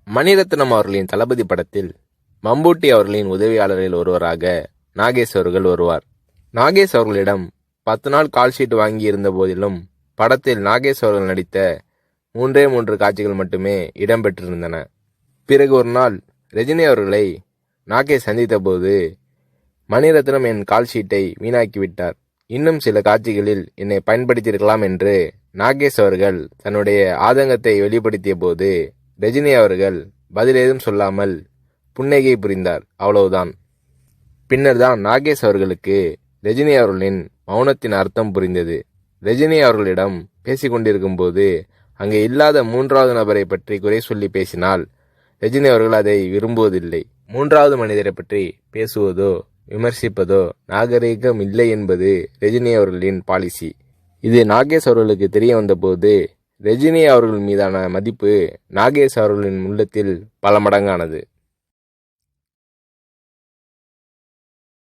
மணிரத்னம் அவர்களின் தளபதி படத்தில் மம்பூட்டி அவர்களின் உதவியாளரில் ஒருவராக நாகேஷ் அவர்கள் வருவார். நாகேஷ் அவர்களிடம் 10 நாள் கால்ஷீட் வாங்கி இருந்த போதிலும் படத்தில் நாகேஷ் அவர்கள் நடித்த 3 காட்சிகள் மட்டுமே இடம்பெற்றிருந்தன. பிறகு ஒரு நாள் ரஜினி அவர்களை நாகேஷ் சந்தித்த போது, மணிரத்னம் என் கால்ஷீட்டை வீணாக்கிவிட்டார், இன்னும் சில காட்சிகளில் என்னை பயன்படுத்தியிருக்கலாம் என்று நாகேஷ் அவர்கள் தன்னுடைய ஆதங்கத்தை வெளிப்படுத்திய போது, ரஜினி அவர்கள் பதில் ஏதும் சொல்லாமல் புன்னகை புரிந்தார். அவ்வளவுதான். பின்னர் தான் நாகேஷ் அவர்களுக்கு ரஜினி அவர்களின் மௌனத்தின் அர்த்தம் புரிந்தது. ரஜினி அவர்களிடம் பேசிக்கொண்டிருக்கும் போது அங்கே இல்லாத 3வது நபரை பற்றி குறை சொல்லி பேசினால் ரஜினி அவர்கள் அதை விரும்புவதில்லை. 3வது மனிதரை பற்றி பேசுவதோ விமர்சிப்பதோ நாகரீகம் இல்லை என்பது ரஜினி அவர்களின் பாலிசி. இது நாகேஷ் அவர்களுக்கு தெரிய வந்தபோது ரஜினி அவர்கள் மீதான மதிப்பு நாகேஷ் அவர்களின் உள்ளத்தில் பல மடங்கானது.